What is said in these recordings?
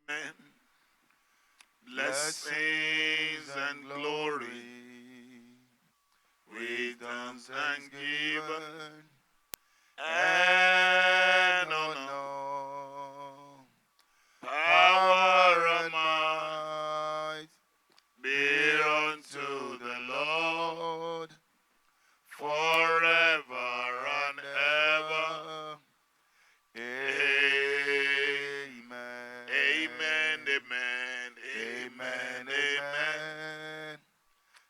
Amen. Blessings and glory, wisdom, thanksgiving, and honor, power and might be unto the Lord forever and ever. Amen. Amen. Amen. Amen. Amen.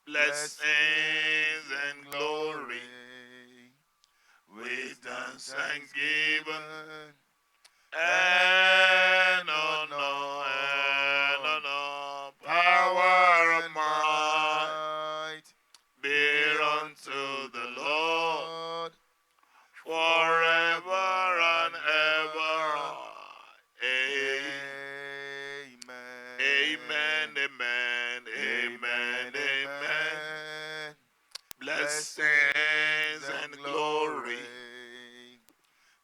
Blessings and glory, wisdom, thanksgiving, and honor, power and might be unto the Lord forever and ever. Amen. Amen. Amen. Amen. Amen. Blessings and glory,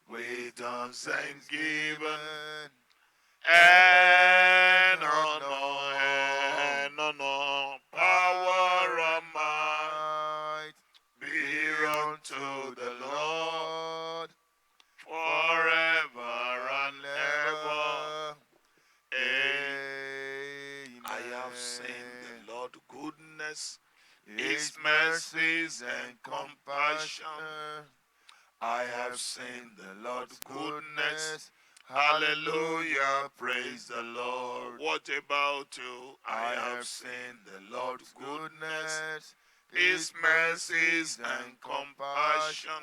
wisdom, thanksgiving, and honor, power and might be unto the Lord forever and ever. Amen. I have seen the Lord goodness, His mercies and compassion. I have seen the Lord's goodness. Hallelujah, praise the Lord. What about you? I have seen the Lord's goodness, His mercies and compassion.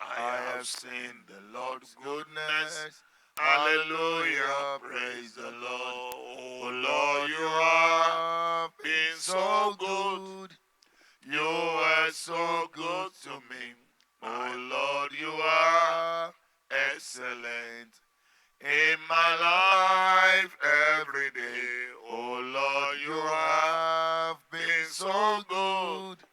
I have seen the Lord's goodness. Hallelujah, praise the Lord. Oh Lord, you have been so good. You are so good to me. Oh Lord, you are excellent in my life every day. Oh Lord, you have been so good.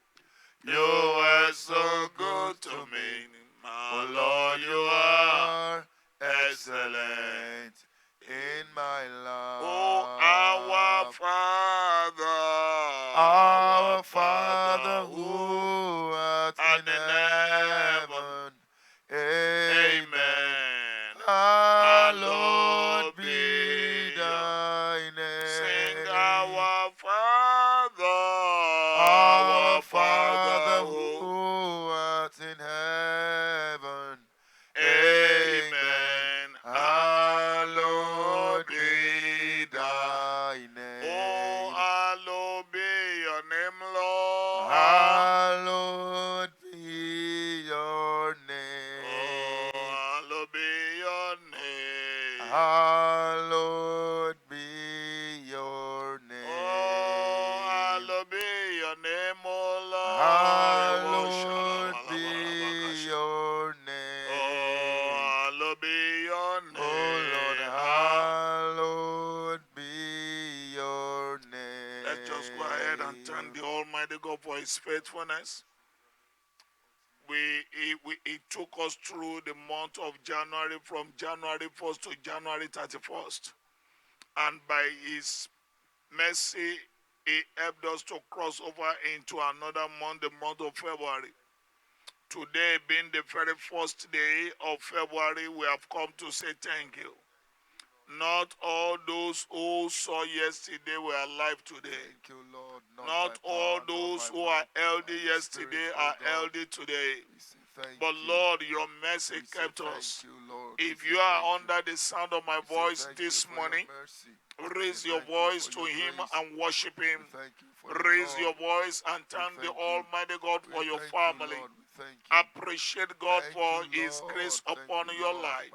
You are so good to me. Oh Lord, you are excellent in my life. Oh, our Father who art in heaven. Amen. Hallowed be thy name. Sing our Father who art in heaven. Amen. Hallowed be thy name. Oh, hallowed be your name, Lord. Hallowed be your name. Oh, hallowed be your name. Hallowed be your name. Oh, hallowed be your name, oh Lord. Hallowed be your name. Oh, hallowed be your name. Oh Lord, hallowed be your name. Let's just go ahead and thank the Almighty God for His faithfulness. It took us through the month of January, from January 1st to January 31st. And by His mercy, He helped us to cross over into another month, the month of February. Today being the very first day of February, we have come to say thank you. Not all those who saw yesterday were alive today. Thank you, Lord. Not all those who are healthy yesterday are healthy today. But Lord, your mercy kept us. If you are under the sound of my voice this morning, raise your voice to Him and worship Him. Raise your voice and thank the Almighty God for your family. Appreciate God for His grace upon your life.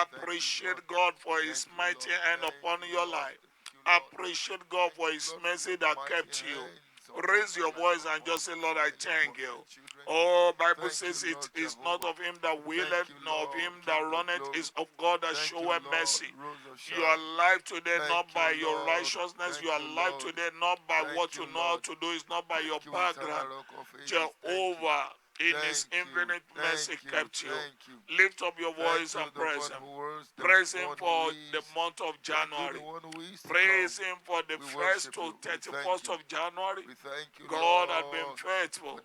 Appreciate God for His mighty hand upon your life. Appreciate God for His mercy that kept you. Raise your voice and just say, Lord, I thank you. Oh, Bible says it is not of him that willeth, nor of him that runneth, is of God that showeth mercy. You are alive today not by your righteousness. You are alive today not by what you know how to do. It's not by your background. Jehovah In His infinite mercy kept you. Lift up your voice and praise Him. Praise Him for the month of January. Praise Him for the 1st to 31st of January. God has been faithful.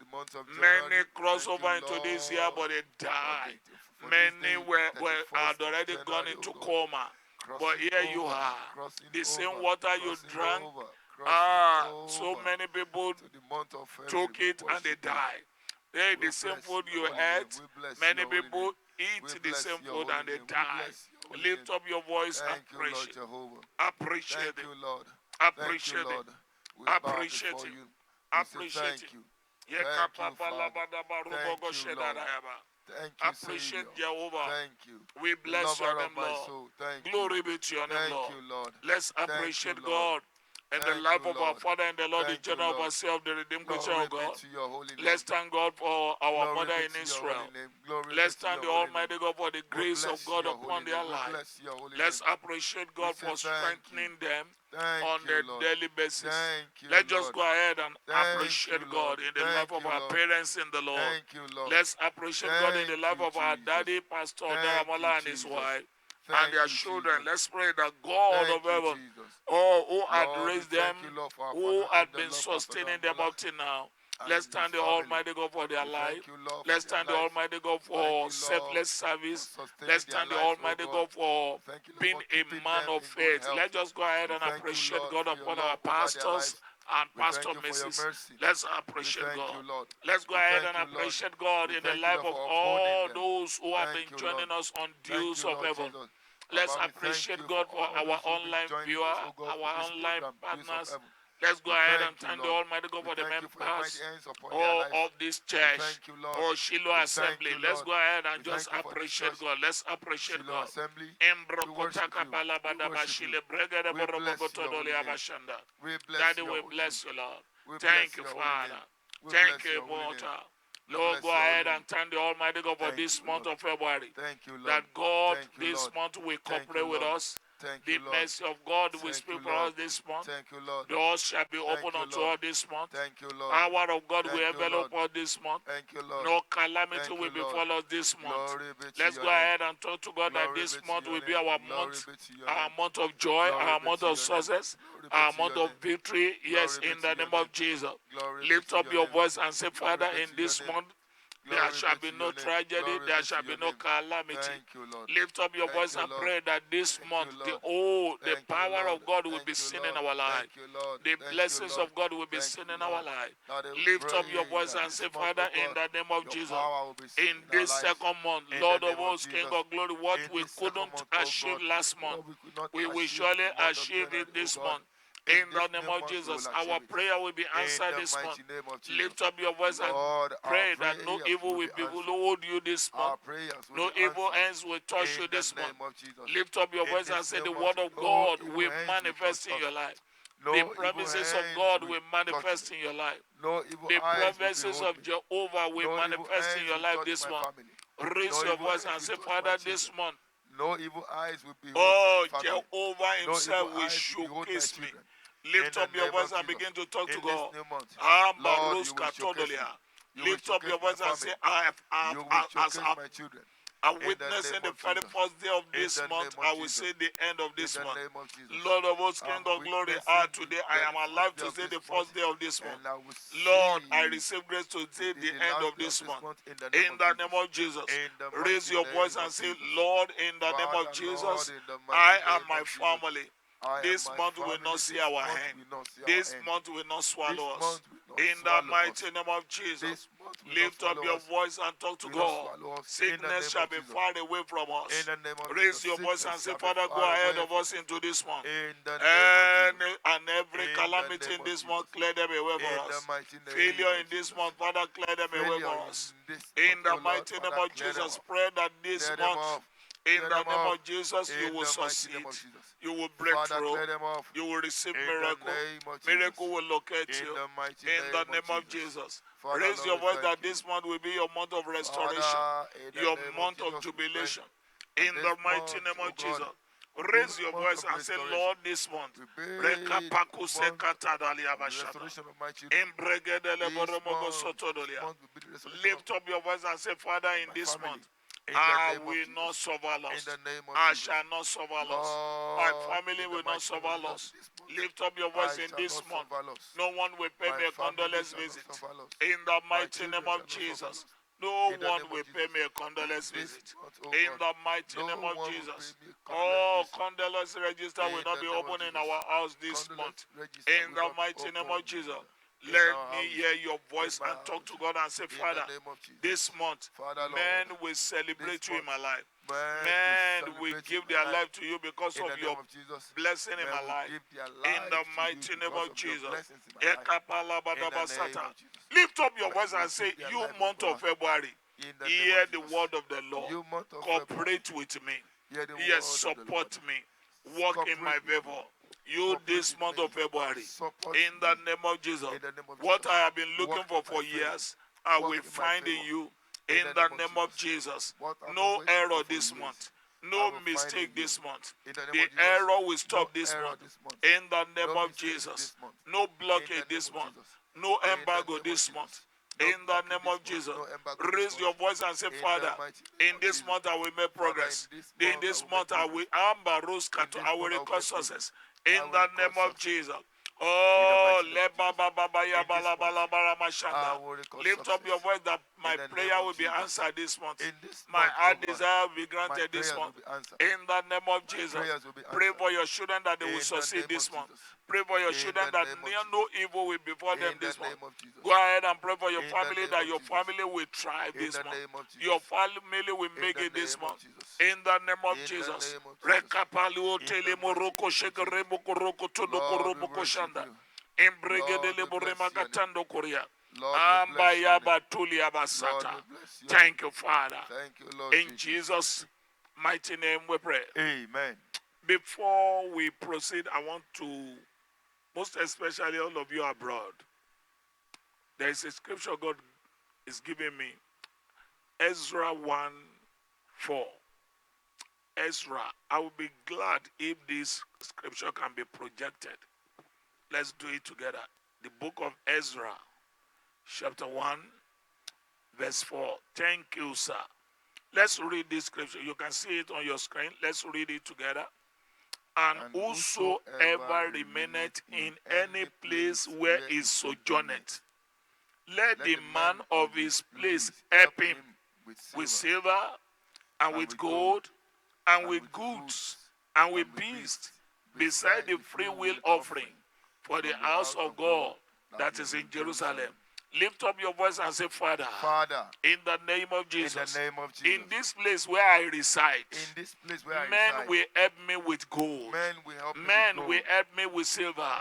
Many crossed over into this year, but they died. Many had already gone into coma. But here you are. The same water you drank. So many people took it and they died. Hey, the same food you ate, many people eat the same food and they die. Lift up your voice and appreciate. Appreciate it. Appreciate it. Appreciate it. Appreciate it. Appreciate Jehovah. We bless your name, Lord. Glory be to your name, Lord. Let's appreciate God and the life of our Father and the Lord, the general overseer of the redeemed creature of God. Let's thank God for our mother in Israel. Let's thank the Almighty God for the grace of God upon their life. Let's appreciate God for strengthening them on a daily basis. Let's just go ahead and appreciate God in the life of our parents in the Lord. Let's appreciate God in the life of our daddy, Pastor Daramola, and his wife and their children. Let's pray that God of heaven, who had raised them, who had been sustaining them up till now, let's thank the Almighty God for their life. Let's thank the Almighty God for selfless service. Let's thank the Almighty God for being a man of faith. Let's just go ahead and appreciate God upon our pastors and Pastor Mrs. Let's appreciate God. Let's go ahead and appreciate God in the life of all those who have been joining us on Dews of Heaven. Let's appreciate God for our online viewer, our online partners. Let's go ahead and thank the Almighty God for the members of this church or Shiloh Assembly. Let's go ahead and just appreciate God. Let's appreciate God. Daddy, we bless you, Lord. Thank you, Father. Thank you, Water. Lord, go ahead and thank the Almighty God for this month of February. That God, this month, will cooperate with us. The mercy of God will speak for us this month. Doors shall be opened unto us this month. Power of God will envelop us this month. No calamity will befall us this month. Let's go ahead and talk to God that this month will be our month of joy, our month of success, our month of victory. Yes, in the name of Jesus. Lift up your voice and say, Father, in this month, there shall be no tragedy, there shall be no calamity. Lift up your voice and pray that this month, the power of God will be seen in our life. The blessings of God will be seen in our life. Lift up your voice and say, Father, in the name of Jesus, in this second month, Lord of hosts, King of glory, what we couldn't achieve last month, we will surely achieve it this month. In the name of Jesus, our prayer will be answered this month. Lift up your voice and pray that no evil will behold you this month. No evil hands will touch you this month. Lift up your voice and say the word of God will manifest in your life. The promises of God will manifest in your life. The promises of Jehovah will manifest in your life this month. Raise your voice and say, Father, this month, no evil eyes will behold Jehovah himself will showcase me. Lift up your voice and begin to talk to God. Lift up your voice and say, my children. I'm witnessing the very first day of this month. I will say the end of this month. Lord of hosts, King of glory, today I am alive to say the first day of this month. Lord, I receive grace to say the end of this month. In the name of Jesus, raise your voice and say, Lord, in the name of Jesus, I and my family. This month will not see our hand. This month will not swallow us. In the mighty name of Jesus, lift up your voice and talk to God. Sickness shall be far away from us. Raise your voice and say, Father, go ahead of us into this month. And every calamity in this month, clear them away for us. Failure in this month, Father, clear them away for us. In the mighty name of Jesus, pray that this month, in the name of Jesus, you will succeed. You will break through. You will receive miracle. Miracle will locate you. In the name of Jesus. Raise your voice that this month will be your month of restoration. Your month of jubilation. In the mighty name of Jesus. Raise your voice and say, Lord, this month. We pray the restoration of my children. This month will be the restoration Lift up your voice and say, Father, in this family. month, I will not suffer loss. In the name of I Jesus. shall not suffer loss. Lord, My family in the will not mighty name suffer of loss. this month, Lift up your voice I in shall this not month. suffer loss. No one will pay My me a family condolence shall not visit. suffer loss. In the My mighty children name of shall not suffer Jesus. loss. No In the one name of will pay Jesus. me a condolence This visit. month, oh In God, the mighty no name of one will Jesus. pay me a condolence Oh, visit. condolence register will In not the be name of open in Jesus. our house this Condolence month. register In will the not be mighty name open of Jesus. in Let our me house, hear your voice in my and talk house. to God and say, In Father, the name of Jesus. this month, Father, men Lord, will celebrate this you in my month, life. men Men will celebrate give in their my life. life to you because In of the your name of Jesus, blessing in men my will life. give their In the lives to you mighty name because of of your Jesus. blessings in my life. In the name of Jesus. Lift up your voice Will and say, give their you life, oh month of God. February, In the name hear of the Jesus. word of the Lord. You month of Cooperate February, with me. hear the Yes, word of the Lord. support me. Walk in my Cooperate with favor. me. You Cooperate this with month me. of February. Support In the me. name of Jesus. In the name of What Jesus. I have been looking Walk for in my favor. years, I Walk will in my find in favor. you. In In the name of Jesus. What I've been No waiting error for this years, month. I No will find in mistake you. this month. In the name The of Jesus. error will No stop this error month. this month. In the name No of mistake Jesus. this month. No In blockade the name this of month. Jesus. No In the embargo name of this month. Jesus. No In the blocking name this of month. Jesus. No embargo this Raise month. your voice and say, In the Father, mighty name in of this Jesus. month I will make Father, progress. in this In month I this will make month I progress. will ambaruskato. In this I will month I will record make progress. success. In I will the record name of success. Jesus. In the Oh, mighty name of Jesus. In this month I will record lift up your success. voice that In my the name prayer of will be Jesus. answered this month. In this My month, oh heart God, desire will be my granted this prayers will month. be answered. In the name of My Jesus. prayers will be Pray answered. for your children that they will In the succeed name this of month. Jesus. Pray for your In children the that name of no Jesus. evil will befall them In the this month. name of Jesus. Go ahead and pray for your In the family name that of your Jesus. family will thrive In this the month. name of Your Jesus. family will In make the it this name of month. Jesus. In the name of In the Jesus. name of Jesus. Rekapalu In the tele mighty moroko name of sheke Jesus. remoko roko todoko Lord, we roboko worship shanda. you. Lord, Embregedele we bless borema your name. katando korea. Lord, we bless your Ambaya name. batuli Lord, abasata. we bless your name. Thank you, Father. Thank you, Lord In Jesus. Jesus' mighty name we pray. Amen. Before we proceed, I want to, most especially all of you abroad, there is a scripture God is giving me. Ezra 1:4. Ezra, I will be glad if this scripture can be projected. Let's do it together. The book of Ezra, chapter 1, verse 4. Thank you, sir. Let's read this scripture. You can see it on your screen. Let's read it together. And whosoever remaineth in any place where he sojourneth, let the man of his place help him with silver and with gold and with goods and with beasts, beside the freewill offering for the house of God that is in Jerusalem. Lift up your voice and say, Father, in the name of Jesus, in this place where I reside, men will help me with gold. Men will help me with silver.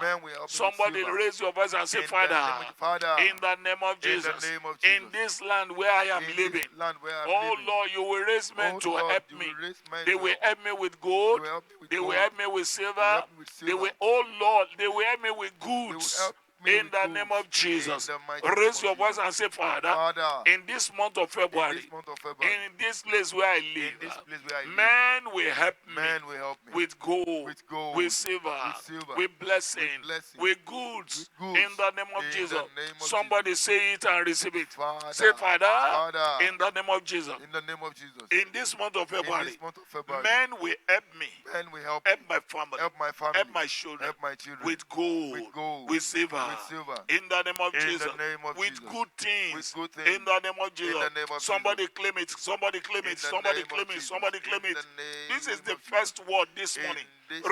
Somebody raise your voice and say, Father, in the name of Jesus, in this land where I am living, oh Lord, you will raise men to help me. They will help me with gold. They will help me with silver. They will, oh Lord, they will help me with goods. In the name of Jesus, raise your voice and say, Father, in this month of February, in this place where I live, men will help me with gold, with silver, with blessing, with goods. In the name of Jesus, somebody say it and receive it. Say, Father, in the name of Jesus, in this month of February, men will help me, help my family, help my children, with gold, with silver, in the name of Jesus, with good things, in the name of Jesus. Somebody claim it, somebody claim it, somebody claim it, somebody claim it. This is the first word this morning.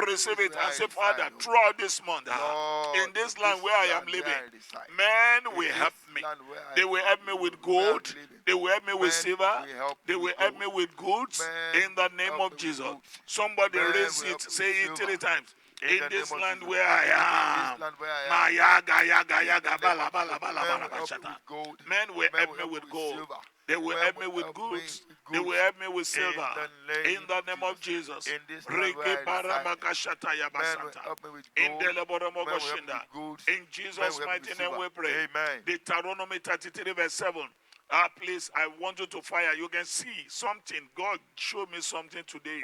Receive it and say, Father, throughout this month, in this land where I am living, men will help me. They will help me with gold. They will help me with silver. They will help me with goods. In the name of Jesus. Somebody raise it, say it 3 times. In this land where I am, men will help me with gold. They will help me with goods. They will help me with silver. In the name of Jesus. In Jesus' mighty name we pray. Deuteronomy 33 verse 7. Please, I want you to fire. You can see something. God showed me something today.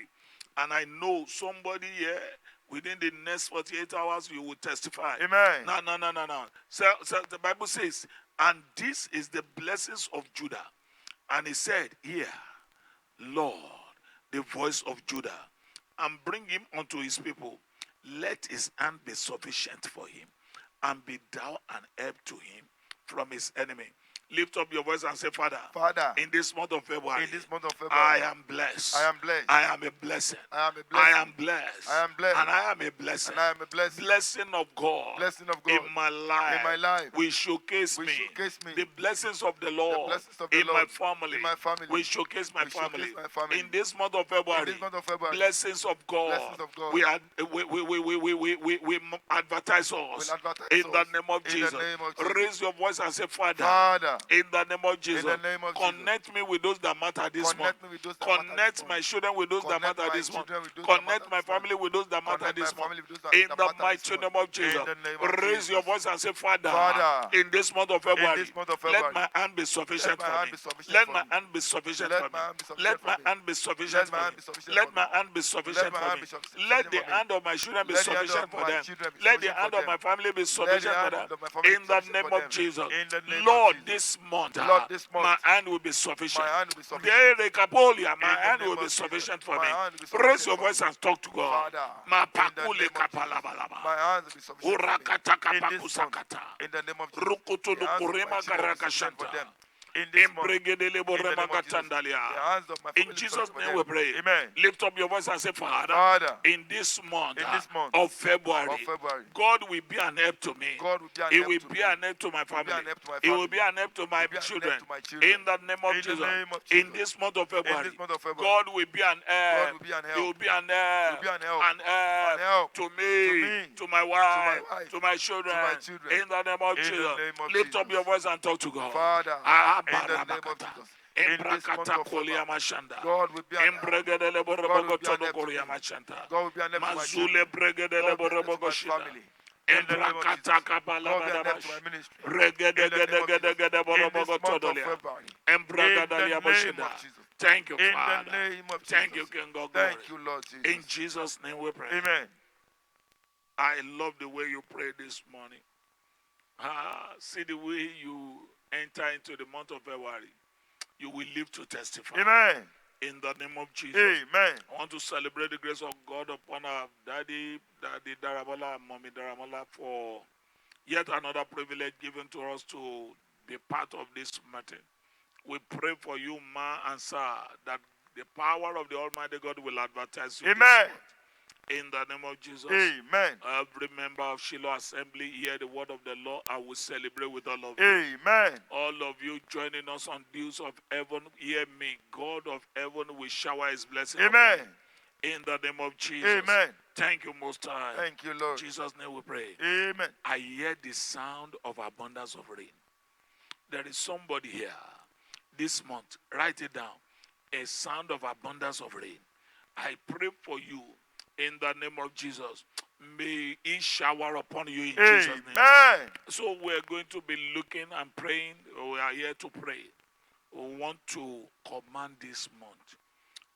And I know somebody here within the next 48 hours you will testify. Amen. No. So the Bible says, and this is the blessings of Judah. And he said, hear, Lord, the voice of Judah, and bring him unto his people. Let his hand be sufficient for him, and be thou an help to him from his enemy. Lift up your voice and say, Father, Father, in this month of February, I am blessed. am blessed. I am a blessing. I am a blessing. I am blessed. I am blessed. And I am a blessing. And I am a blessing. Blessing of God. Blessing of In God. my life. In my life. Will showcase me. The blessings of the Lord. In my family. In my family. Will showcase my family. Showcase my family. In this month of February. Blessings of God. Blessings of God. We advertise us. In the name of Jesus. Raise your voice and say, Father, in the name of Jesus, connect me with those that matter this month. Connect my children with those that matter this month. Connect my family with those that matter this month. In the mighty name of Jesus, raise your voice and say, Father, in this month of February, let my hand be sufficient for me. Let my hand be sufficient for me. Let my hand be sufficient for me. Let my hand be sufficient for me. Let the hand of my children be sufficient for them. Let the hand of my family be sufficient for them. In the name of Jesus, Lord, this month, my hand will be sufficient. My hand will be sufficient for me. Raise your voice and talk to God. My hand will be sufficient for me. In the name of Jesus. The hands of my children will be sufficient for them. In this month, in the name of Jesus, the hands of my family in Jesus' name we pray. Amen. Lift up your voice and say, Father, in this month of February, God will be an help to me. He will be an help to my family. He will be an help to my children. In the name of Jesus, in this month of February, God will be an help. He will be an help to me, to my wife, to my children. In the name of Jesus, lift up your voice and talk to God. Father, in the name of Jesus. In this month of February, God will be an help. God will be an help to me. God will be an help to my children. God will be an help to my family. In the name of Jesus. God will be an help to my ministry. In the name of Jesus. In this month of February. In the name of Jesus. Thank you, In Father. the name of Jesus. Thank you, King of Glory. Thank you, Lord Jesus. In Jesus' name we pray. Amen. I love the way you pray this morning. See the way you enter into the month of February. You will live to testify. Amen. In the name of Jesus. Amen. I want to celebrate the grace of God upon our Daddy Daramola and Mommy Daramola for yet another privilege given to us to be part of this meeting. We pray for you, Ma and Sir, that the power of the Almighty God will advertise you. Amen. In the name of Jesus. Amen. Every member of Shiloh Assembly hear the word of the Lord. I will celebrate with all of you. Amen. All of you joining us on Dews of Heaven, hear me. God of heaven will shower his blessing. Amen. In the name of Jesus. Amen. Thank you, Most High. Thank you, Lord. In Jesus' name we pray. Amen. I hear the sound of abundance of rain. There is somebody here this month. Write it down. A sound of abundance of rain. I pray for you in the name of Jesus. May He shower upon you in Jesus' name. So we're going to be looking and praying. We are here to pray. We want to command this month.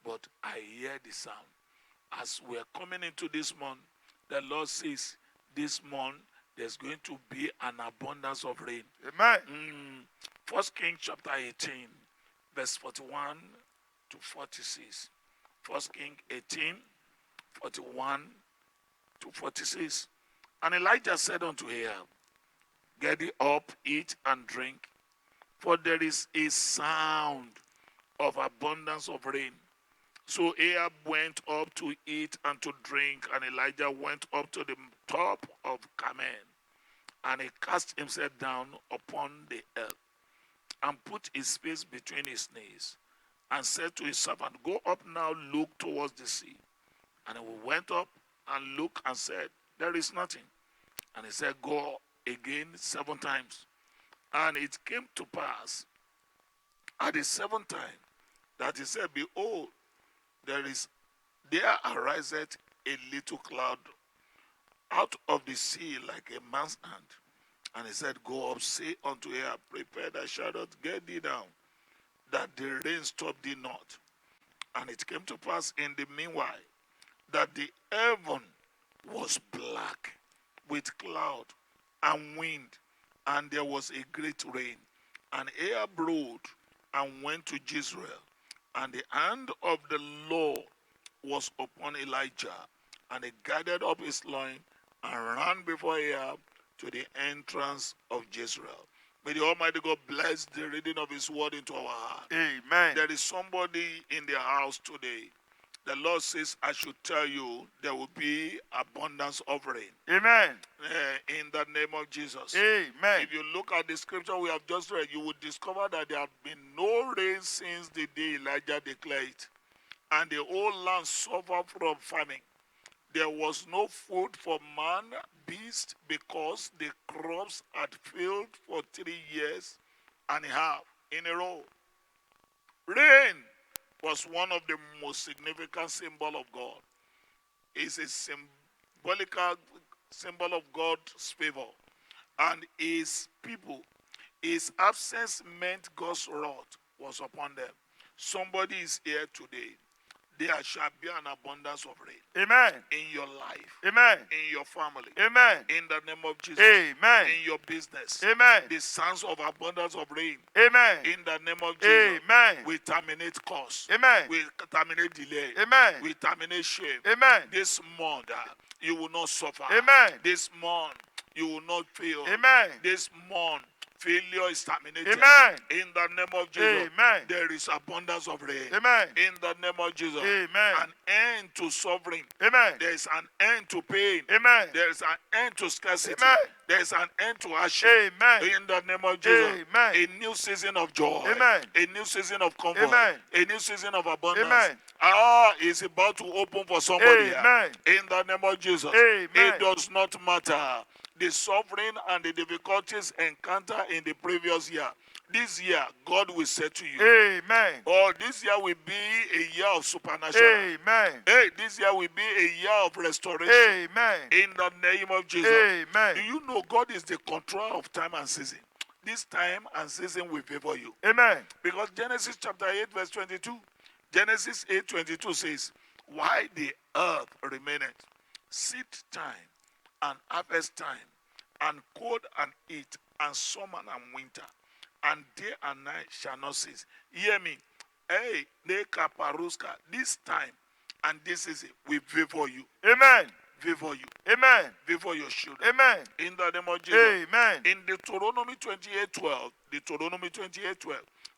But I hear the sound. As we're coming into this month, the Lord says this month there's going to be an abundance of rain. Amen. First Kings chapter 18, verse 41 to 46. First Kings 18, 41 to 46. And Elijah said unto Ahab, get thee up, eat and drink, for there is a sound of abundance of rain. So Ahab went up to eat and to drink, and Elijah went up to the top of Carmel, and he cast himself down upon the earth, and put his face between his knees, and said to his servant, go up now, look towards the sea. And he went up and looked and said, there is nothing. And he said, go again 7 times. And it came to pass at the 7th time that he said, behold, there ariseth a little cloud out of the sea like a man's hand. And he said, go up, say unto Ahab, prepare thy chariot, get thee down, that the rain stop thee not. And it came to pass in the meanwhile that the heaven was black with cloud and wind, and there was a great rain. And Ahab rode and went to Jezreel, and the hand of the Lord was upon Elijah, and he gathered up his loin and ran before Ahab to the entrance of Jezreel. May the Almighty God bless the reading of his word into our heart. Amen. There is somebody in their house today. The Lord says, I should tell you, there will be abundance of rain. Amen. In the name of Jesus. Amen. If you look at the scripture we have just read, you will discover that there had been no rain since the day Elijah declared it. And the whole land suffered from famine. There was no food for man, beast, because the crops had failed for 3 years and a half in a row. Rain was one of the most significant symbols of God. It's a symbolical symbol of God's favor. And his people, his absence meant God's wrath was upon them. Somebody is here today. There shall be an abundance of rain. Amen. In your life. Amen. In your family. Amen. In the name of Jesus. Amen. In your business. Amen. The sounds of abundance of rain. Amen. In the name of Jesus. Amen. We terminate curse. Amen. We terminate delay. Amen. We terminate shame. Amen. This month, you will not suffer. Amen. This month, you will not fail. Amen. This month, failure is terminated. Amen. In the name of Jesus. Amen. There is abundance of rain. Amen. In the name of Jesus. Amen. An end to suffering. Amen. There is an end to pain. Amen. There is an end to scarcity. Amen. There is an end to hardship. Amen. In the name of Jesus. Amen. A new season of joy. Amen. A new season of comfort. Amen. A new season of abundance. Amen. Is about to open for somebody. Amen. In the name of Jesus. Amen. It does not matter the suffering and the difficulties encountered in the previous year. This year, God will say to you. Amen. Or this year will be a year of supernatural. Amen. Hey, this year will be a year of restoration. Amen. In the name of Jesus. Amen. Do you know God is the controller of time and season? This time and season will favor you. Amen. Because Genesis chapter 8 verse 22. Genesis 8:22 says, why the earth remaineth, seed time and harvest time, and cold and heat, and summer and winter, and day and night shall not cease. Hear me. Hey, Neka Paruska, this time and this is it, we favor you. Amen. Favor you. Amen. Favor your children. Amen. In the name of Jesus. Amen. In Deuteronomy 28:12,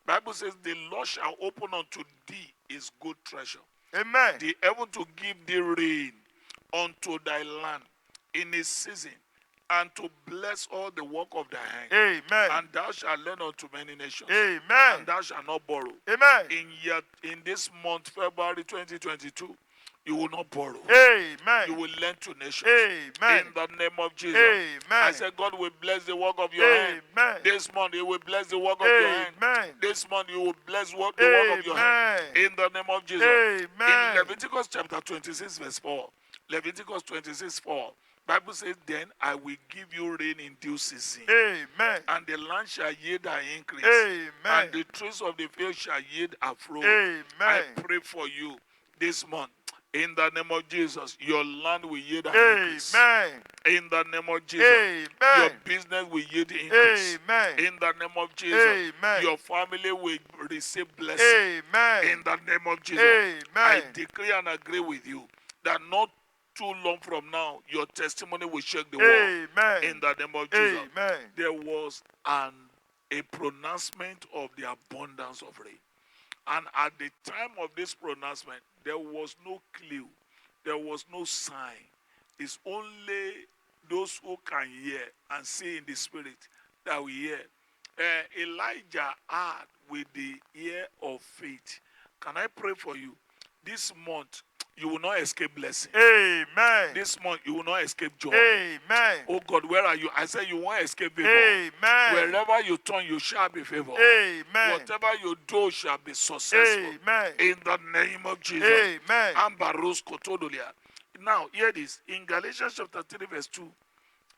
Bible says, the Lord shall open unto thee his good treasure. Amen. The heaven to give thee rain unto thy land in his season, and to bless all the work of thy hand. Amen. And thou shalt lend unto many nations. Amen. And thou shalt not borrow. Amen. In this month, February 2022, you will not borrow. Amen. You will lend to nations. Amen. In the name of Jesus. Amen. I said, God will bless the work of your hand. Amen. This month, He will bless the work of your hand. Amen. This month, you will bless the work of your hand. In the name of Jesus. Amen. In Leviticus chapter 26, verse 4. Leviticus 26:4. Bible says, then I will give you rain in due season. Amen. And the land shall yield her increase. Amen. And the trees of the field shall yield her fruit. Amen. I pray for you this month. In the name of Jesus, your land will yield her increase. Amen. In the name of Jesus, Amen. your business will yield increase. Amen. In the name of Jesus, Amen. your family will receive blessing. Amen. In the name of Jesus, Amen. I decree and agree with you that not too long from now, your testimony will shake the world. Amen. In the name of Jesus, Amen. there was a pronouncement of the abundance of rain. And at the time of this pronouncement, there was no clue. There was no sign. It's only those who can hear and see in the spirit that we hear. Elijah had with the ear of faith. Can I pray for you? This month, you will not escape blessing. Amen. This month, you will not escape joy. Amen. Oh God, where are you? I said you won't escape favor. Amen. Wherever you turn, you shall be favored. Amen. Whatever you do shall be successful. Amen. In the name of Jesus. Amen. Now, hear this. In Galatians chapter 3, verse 2,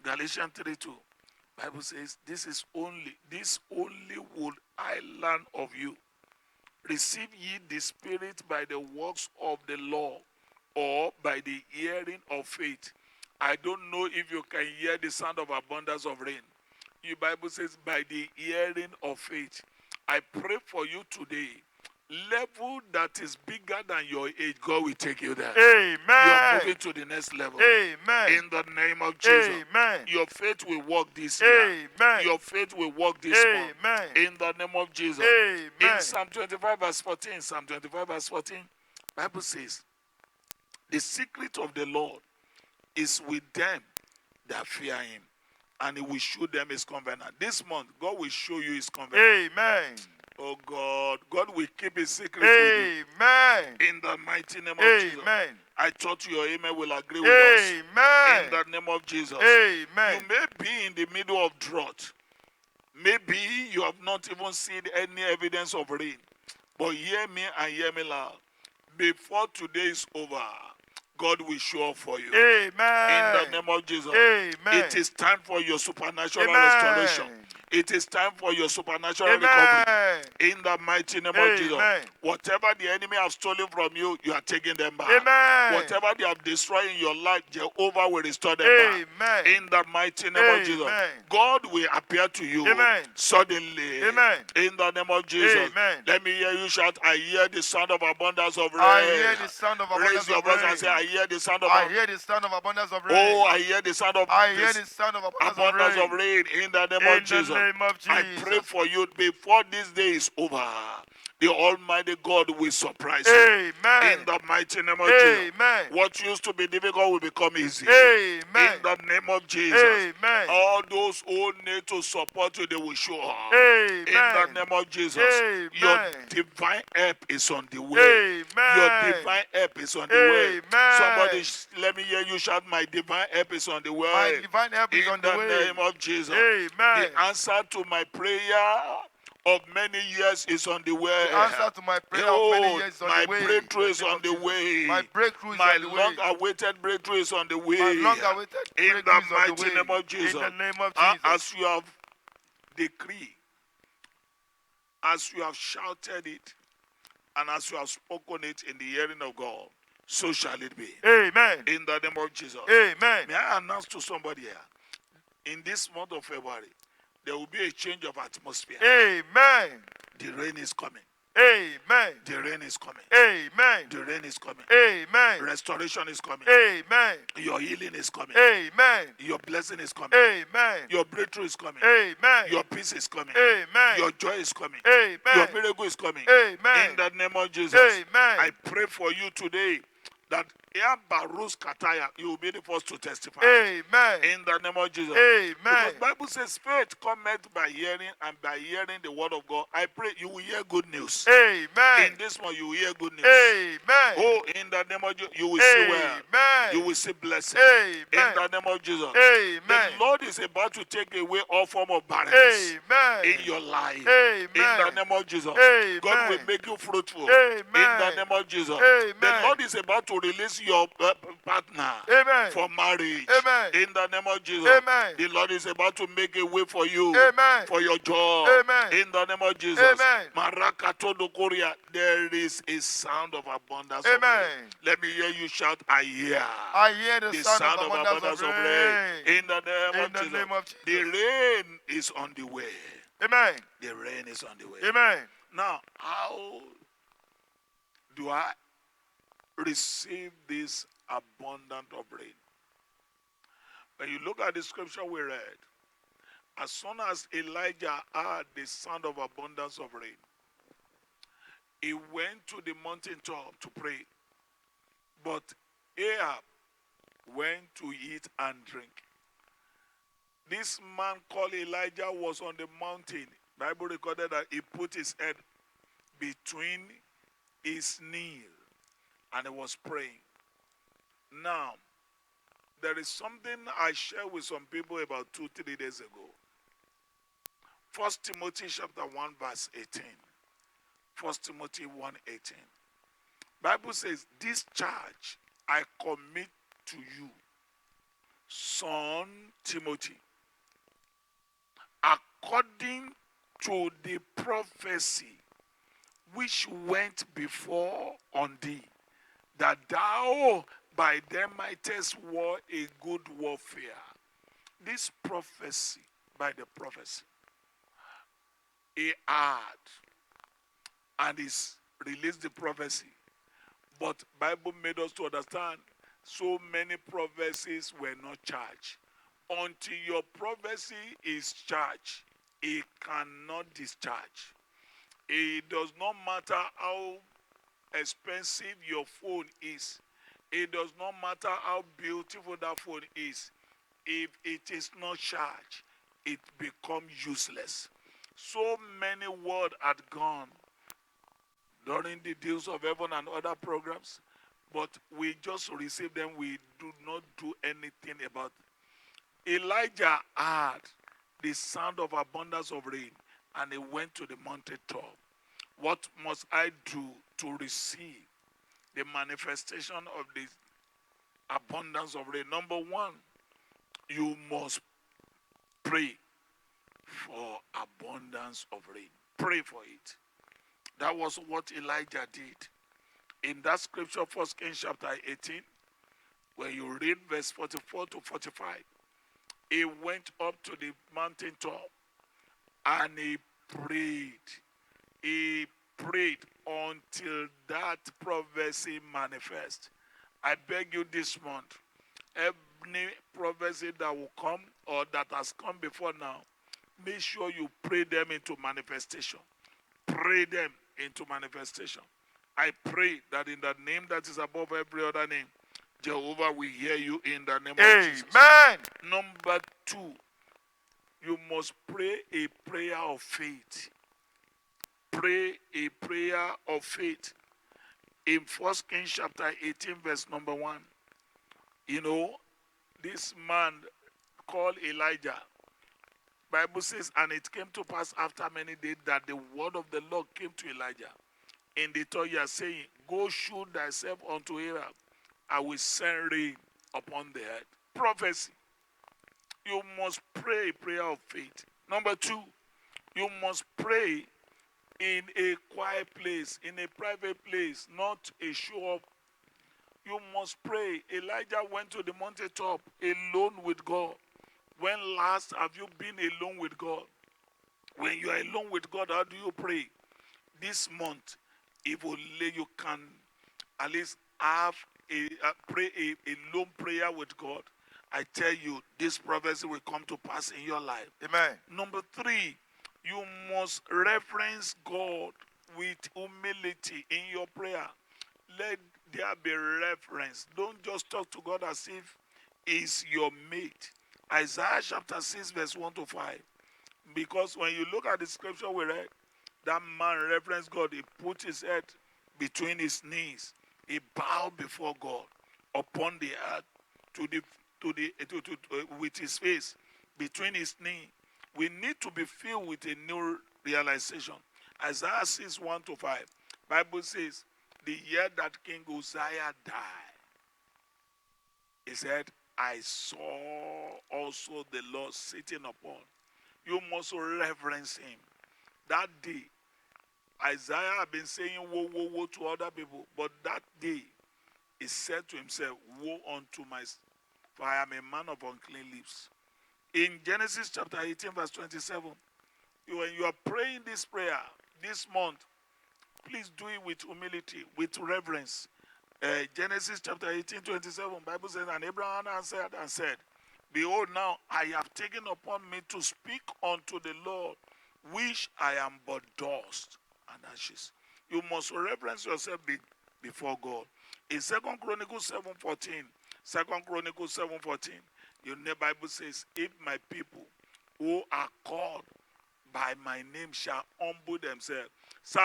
Galatians 3:2, Bible says, this only would I learn of you. Receive ye the Spirit by the works of the law, or by the hearing of faith. I don't know if you can hear the sound of abundance of rain. The Bible says, by the hearing of faith. I pray for you today. Level that is bigger than your age, God will take you there. Amen. You are moving to the next level. Amen. In the name of Jesus. Amen. Your faith will work this year. Amen. Your faith will work this month. Amen. In the name of Jesus. Amen. In Psalm 25 verse 14, Psalm 25 verse 14, Bible says, the secret of the Lord is with them that fear him, and he will show them his covenant. This month, God will show you his covenant. Amen. Oh God, God will keep his secret Amen. with you. In the mighty name of Jesus. Amen. I thought your amen will agree with us. Amen. In the name of Jesus. Amen. You may be in the middle of drought. Maybe you have not even seen any evidence of rain. But hear me and hear me loud. Before today is over, God will show up for you. Amen. In the name of Jesus. Amen. It is time for your supernatural Amen. restoration. It is time for your supernatural Amen. recovery. In the mighty name of Jesus. Amen. Whatever the enemy has stolen from you, you are taking them back. Amen. Whatever they have destroyed in your life, Jehovah will restore them Amen. back. In the mighty name of Jesus. God will appear to you suddenly. Amen. In the name of Jesus. Amen. Let me hear you shout, I hear the sound of abundance of rain. I hear the sound of abundance Raise your of voice rain. and say, I hear the sound of I hear the sound of abundance of rain. Oh, I hear the sound of I hear the sound of abundance of rain. In the name of Jesus. In the name of Jesus. I pray for you before this day is over. The Almighty God will surprise you. Amen. In the mighty name of Amen. Jesus. What used to be difficult will become easy. Amen. In the name of Jesus. Amen. All those who need to support you, they will show up. Amen. In the name of Jesus. Amen. Your divine help is on the way. Amen. Your divine help is on the way. Amen. Somebody, let me hear you shout, my divine help is on the way. My divine help is on the way. In the name of Jesus. Amen. The answer to my prayer of many years is on the way. The answer to my prayer of many years is on the way. My breakthrough is on the way. My breakthrough is my on the way. long-awaited breakthrough is on the way. My long-awaited breakthrough in the is on the mighty way. name of Jesus. In the name of Jesus. As you have decreed, as you have shouted it, and as you have spoken it in the hearing of God, so shall it be. Amen. In the name of Jesus. Amen. May I announce to somebody here, in this month of February, there will be a change of atmosphere. Amen. The rain is coming. Amen. The rain is coming. Amen. The rain is coming. Amen. Restoration is coming. Amen. Your healing is coming. Amen. Your blessing is coming. Amen. Your breakthrough is coming. Amen. Your peace is coming. Amen. Your joy is coming. Amen. Your miracle is coming. Amen. In the name of Jesus. Amen. I pray for you today that Barus Kataya, you will be the first to testify. Amen. In the name of Jesus. Amen. Because the Bible says faith cometh by hearing, and by hearing the word of God. I pray you will hear good news. Amen. In this one you will hear good news. Amen. Oh, in the name of Jesus, you will see well. Amen. You will see blessing. Amen. In the name of Jesus. Amen. The Lord is about to take away all form of barrenness Amen. in your life. Amen. In the name of Jesus. Amen. God will make you fruitful. Amen. In the name of Jesus. Amen. The Lord is about to release your partner Amen. for marriage. Amen. In the name of Jesus. Amen. The Lord is about to make a way for you. Amen. For your job. Amen. In the name of Jesus. Amen. Marakato Korea. There is a sound of abundance. Amen. Of rain. Let me hear you shout, I hear. I hear the sound of abundance of rain. In the name of Jesus. The rain is on the way. Amen. The rain is on the way. Amen. Now, how do I receive this abundance of rain? When you look at the scripture we read, as soon as Elijah heard the sound of abundance of rain, he went to the mountaintop to pray. But Ahab went to eat and drink. This man called Elijah was on the mountain. Bible recorded that he put his head between his knees and he was praying. Now, there is something I shared with some people about 2-3 days ago. 1 Timothy chapter 1 verse 18. 1 Timothy 1:18. Bible says, this charge I commit to you, son Timothy, according to the prophecy which went before on thee, that thou by them mightest war a good warfare. This prophecy, by the prophecy, he had, and he's released the prophecy. But Bible made us to understand so many prophecies were not charged. Until your prophecy is charged, it cannot discharge. It does not matter how expensive your phone is. It does not matter how beautiful that phone is. If it is not charged, it becomes useless. So many words had gone during the deals of heaven and other programs, but we just receive them. We do not do anything about it. Elijah heard the sound of abundance of rain, and he went to the mountain top. What must I do to receive the manifestation of the abundance of rain? Number one, you must pray for abundance of rain. Pray for it. That was what Elijah did. In that scripture, 1 Kings chapter 18, when you read verse 44 to 45, he went up to the mountaintop and he prayed. He prayed until that prophecy manifests. I beg you this month, any prophecy that will come or that has come before now, make sure you pray them into manifestation. Pray them into manifestation. I pray that in the name that is above every other name, Jehovah will hear you in the name of Jesus. Amen. Number two, you must pray a prayer of faith. Pray a prayer of faith. In 1 Kings chapter 18, verse number 1, you know, this man called Elijah, Bible says, and it came to pass after many days that the word of the Lord came to Elijah in the third year, saying, go show thyself unto Ahab, I will send rain upon the earth. Prophecy. You must pray a prayer of faith. Number two, you must pray in a quiet place, in a private place, not a show up. You must pray. Elijah went to the mountaintop alone with God. When last have you been alone with God? When you are alone with God, how do you pray? This month, if only you can at least have pray a lone prayer with God, I tell you, this prophecy will come to pass in your life. Amen. Number three, you must reference God with humility in your prayer. Let there be reference. Don't just talk to God as if he's your mate. Isaiah chapter 6, verse 1 to 5. Because when you look at the scripture we read, that man referenced God. He put his head between his knees. He bowed before God upon the earth with his face between his knee. We need to be filled with a new realization. Isaiah 6, 1 to 5. Bible says, the year that King Uzziah died, he said, I saw also the Lord sitting upon. You must reverence him. That day, Isaiah had been saying woe, woe, woe to other people, but that day, he said to himself, woe unto my, for I am a man of unclean lips. In Genesis chapter 18, verse 27, when you are praying this prayer this month, please do it with humility, with reverence. Genesis chapter 18, 27, Bible says, and Abraham answered and said, behold, now I have taken upon me to speak unto the Lord, which I am but dust and ashes. You must reverence yourself before God. In 2 Chronicles 7:14, 2 Chronicles 7:14, the Bible says, if my people who are called by my name shall humble themselves. Sir,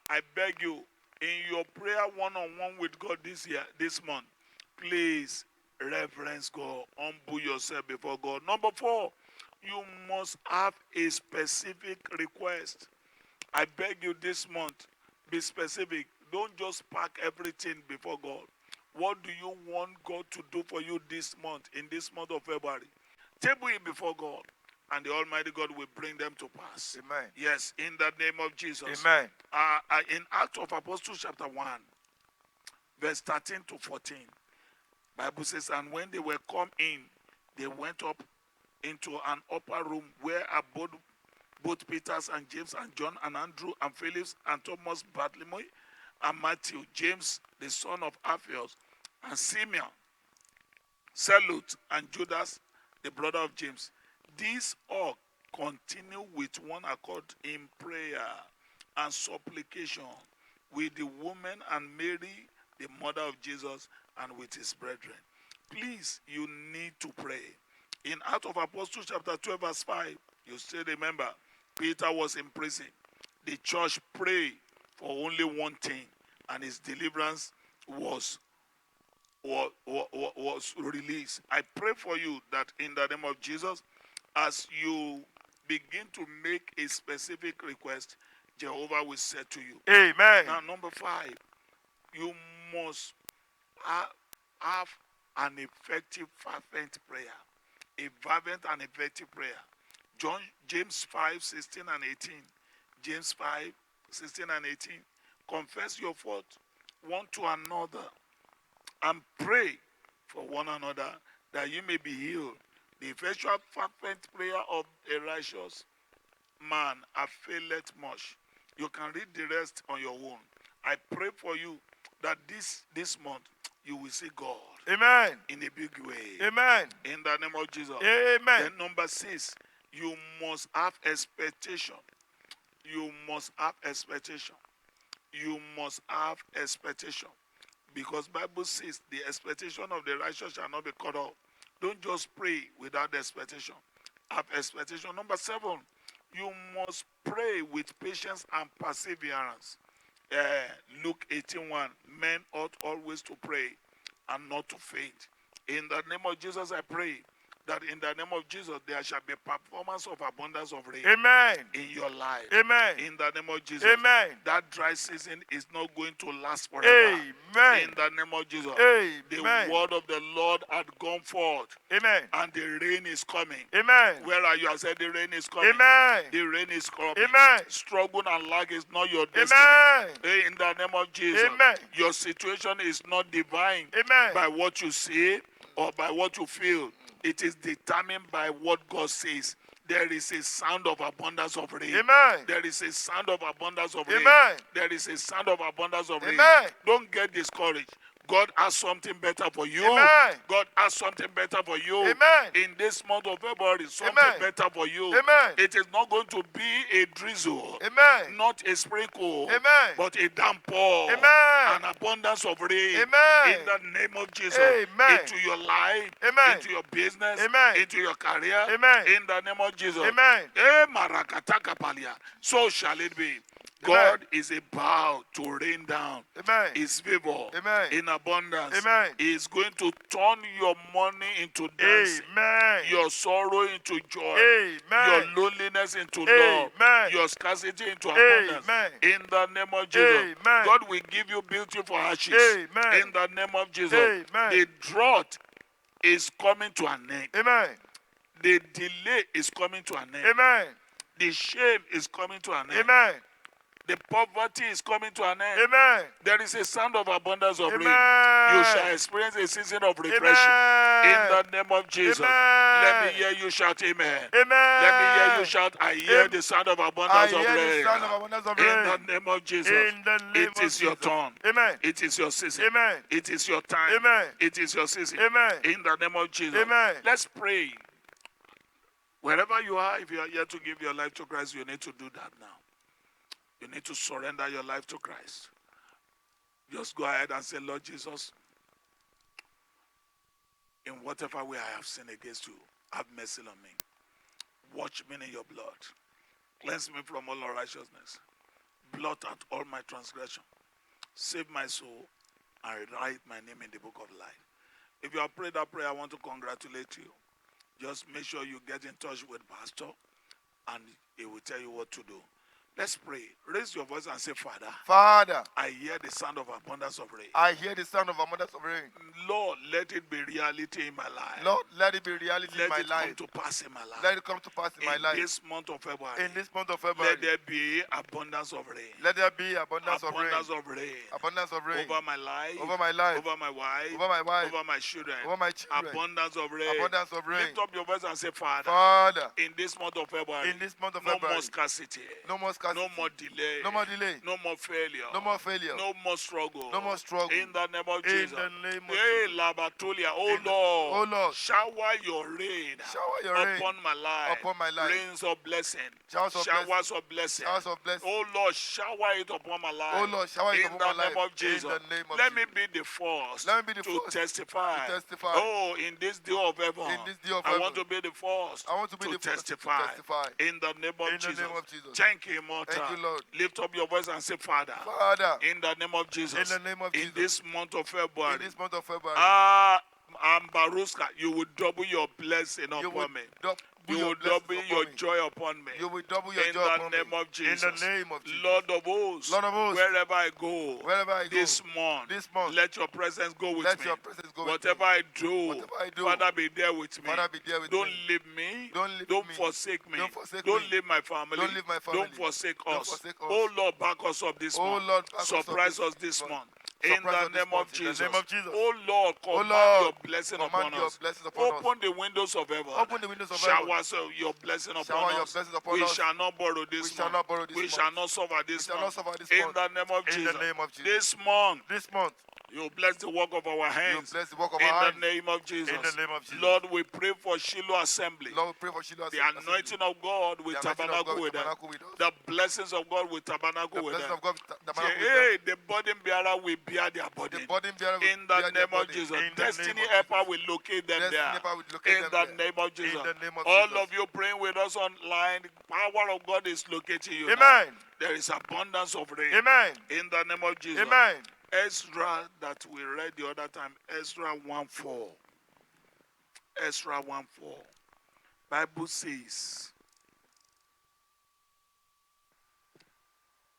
I beg you, in your prayer one-on-one with God this month, please reverence God, humble yourself before God. Number 4, you must have a specific request. I beg you this month, be specific. Don't just pack everything before God. What do you want God to do for you this month, in this month of February? Table it before God, and the Almighty God will bring them to pass. Amen. Yes, in the name of Jesus. Amen. In Acts of Apostles chapter 1, verse 13 to 14. Bible says, and when they were come in, they went up into an upper room where abode both Peter's and James and John and Andrew and Philip and Thomas, Bartholomew and Matthew, James the son of Alphaeus, and Simeon, Zealot, and Judas the brother of James. These all continue with one accord in prayer and supplication with the woman and Mary, the mother of Jesus, and with his brethren. Please, you need to pray. In Acts of Apostles chapter 12 verse 5, you still remember, Peter was in prison. The church prayed for only one thing, and his deliverance was released. I pray for you that in the name of Jesus, as you begin to make a specific request, Jehovah will say to you. Amen. Now, number 5, you must have an effective, fervent prayer. A fervent and effective prayer. James 5, 16 and 18. James 5, 16 and 18. Confess your fault one to another and pray for one another that you may be healed. The effectual fervent prayer of a righteous man availeth much. You can read the rest on your own. I pray for you that this month you will see God. Amen. In a big way. Amen. In the name of Jesus. Amen. Then number 6, you must have expectation. You must have expectation. You must have expectation. Because Bible says the expectation of the righteous shall not be cut off. Don't just pray without expectation. Have expectation. Number 7, you must pray with patience and perseverance. Luke 18:1. Men ought always to pray and not to faint. In the name of Jesus, I pray that in the name of Jesus, there shall be performance of abundance of rain. Amen. In your life. Amen. In the name of Jesus. Amen. That dry season is not going to last forever. Amen. In the name of Jesus. Amen. The word of the Lord had gone forth. Amen. And the rain is coming. Amen. Where are you? I said the rain is coming. Amen. The rain is coming. Amen. Struggle and lack is not your destiny. Amen. In the name of Jesus. Amen. Your situation is not divine. Amen. By what you see or by what you feel. It is determined by what God says. There is a sound of abundance of rain. Amen. There is a sound of abundance of rain. Amen. There is a sound of abundance of rain. Amen. Don't get discouraged. God has something better for you. Amen. God has something better for you. Amen. In this month of February, something Amen. better for you. Amen. It is not going to be a drizzle. Amen. Not a sprinkle. Amen. But a downpour. Amen. An abundance of rain. Amen. In the name of Jesus. Amen. Into your life. Amen. Into your business. Amen. Into your career. Amen. In the name of Jesus. Amen. So shall it be. Amen. God is about to rain down Amen. His favor Amen. in abundance. Amen. He is going to turn your money into dancing, Amen. your sorrow into joy, Amen. your loneliness into Amen. love, your scarcity into abundance. Amen. In the name of Jesus, Amen. God will give you beauty for ashes. Amen. In the name of Jesus, Amen. the drought is coming to an end. Amen. The delay is coming to an end. Amen. The shame is coming to an end. Amen. The poverty is coming to an end. Amen. There is a sound of abundance of rain. Amen. You shall experience a season of refreshing. Amen. In the name of Jesus. Amen. Let me hear you shout amen. Amen. Let me hear you shout, I hear the sound of abundance I of hear rain. the sound of abundance of In rain. the name of Jesus. In the name It is your turn. Amen. It is your season. Amen. It is your time. Amen. It is your season. Amen. In the name of Jesus. Amen. Let's pray. Wherever you are, if you are here to give your life to Christ, you need to do that now. You need to surrender your life to Christ. Just go ahead and say, Lord Jesus, in whatever way I have sinned against you, have mercy on me. Wash me in your blood. Cleanse me from all unrighteousness. Blot out all my transgression. Save my soul and write my name in the book of life. If you have prayed that prayer, I want to congratulate you. Just make sure you get in touch with Pastor and he will tell you what to do. Let's pray. Raise your voice and say, Father, Father, I hear the sound of abundance of rain. I hear the sound of abundance of rain. Lord, let it be reality in my life. Lord, let it be reality in my Let it life. come to pass in my life. Let it come to pass in my life. This month of February. In this month of February. Let there be abundance of rain. Let there be abundance of rain. Abundance of rain. Abundance of rain. Over my life. Over my life. Over my wife. Over my wife. Over my children. Over my children. Abundance of rain. Abundance of rain. Lift up your voice and say, Father. Father. In this month of February. In this month of no February. more scarcity. No more scarcity. No more delay. No more delay. No more failure. No more failure. No more struggle. No more struggle. In the name of Jesus. In the name of Jesus. Labatolia. Oh Lord. Oh Lord. Shower your rain. Shower your rain. Upon my life. Upon my life. Rains of blessing. Showers of blessing. Showers of blessing. Oh Lord, shower it upon my life. Oh Lord, shower it upon my life. In the name of Jesus. In the name of Let Jesus. me be the first. Let me be the to first testify. to testify. Oh, in this day of heaven. In this day of I heaven. want to be the first. I want to be the first to testify. In the name of Jesus. In the name of Jesus. Thank you, Immortal. Thank you, Lord. Lift up your voice and say, Father. Father. In the name of Jesus. In the name of Jesus. In this month of February. In this month of February. Baruska, you will double your blessing upon me. You will double your joy upon me. You will double your joy upon me. In the name of Jesus. In the name of Jesus. Lord of hosts. Wherever I go. This month. Let your presence go with me. Whatever I do. Father, be there with me. Don't leave me. Don't forsake me. Don't leave my family. Don't forsake us. Oh Lord, back us up this month. Surprise us this month. In the name of Jesus. Oh Lord, command your blessing upon us. Open the windows of heaven. Showers your blessing upon us. We shall not borrow this month. We shall not suffer this month. In the name of Jesus. This month. You bless the work of our hands. In the name of Jesus. Lord, we pray for Shiloh Assembly. The anointing of God will tabernacle with them. The blessings of God will tabernacle with them. Hey, the burden bearer will bear their burden. In the name of Jesus. Destiny helper will locate them there. In the name of Jesus. All of you praying with us online, the power of God is locating you. Amen. There is abundance of rain. Amen. In the name of Jesus. Amen. Ezra that we read the other time, Ezra 1:4. Ezra 1:4. Bible says,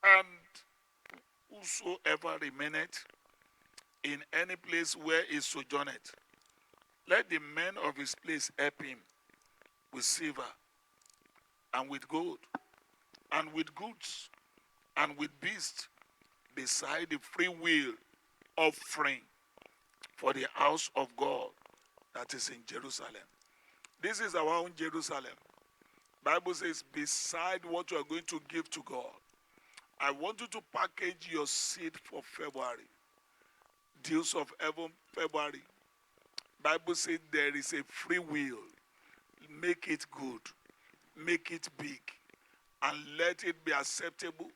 and whosoever remaineth in any place where he sojourneth, let the men of his place help him with silver and with gold and with goods and with beasts, beside the free will offering for the house of God that is in Jerusalem. This is our own Jerusalem. Bible says, beside what you are going to give to God, I want you to package your seed for February. Deals of heaven, February. Bible says there is a free will. Make it good. Make it big. And let it be acceptable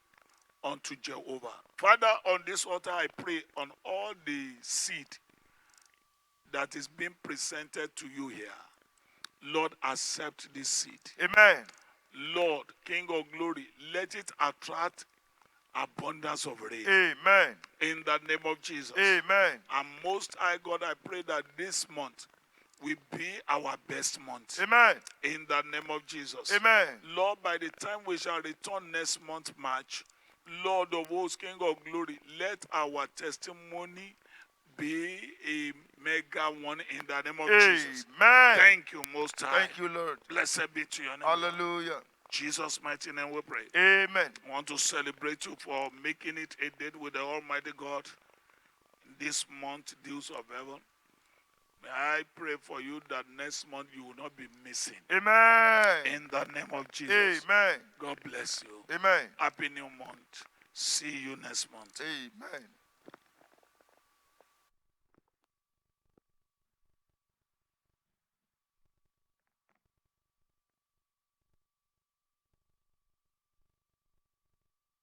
unto Jehovah. Father, on this altar I pray on all the seed that is being presented to you here. Lord, accept this seed. Amen. Lord, King of glory, let it attract abundance of rain. Amen. In the name of Jesus. Amen. And most high God, I pray that this month will be our best month. Amen. In the name of Jesus. Amen. Lord, by the time we shall return next month, March, Lord of hosts, King of glory, let our testimony be a mega one in the name of Jesus. Amen. Thank you, Most High. Thank you, Lord. Blessed be to your name. Hallelujah. Jesus' mighty name we pray. Amen. I want to celebrate you for making it a date with the Almighty God this month, deals of heaven. May I pray for you that next month you will not be missing. Amen. In the name of Jesus. Amen. God bless you. Amen. Happy new month. See you next month. Amen.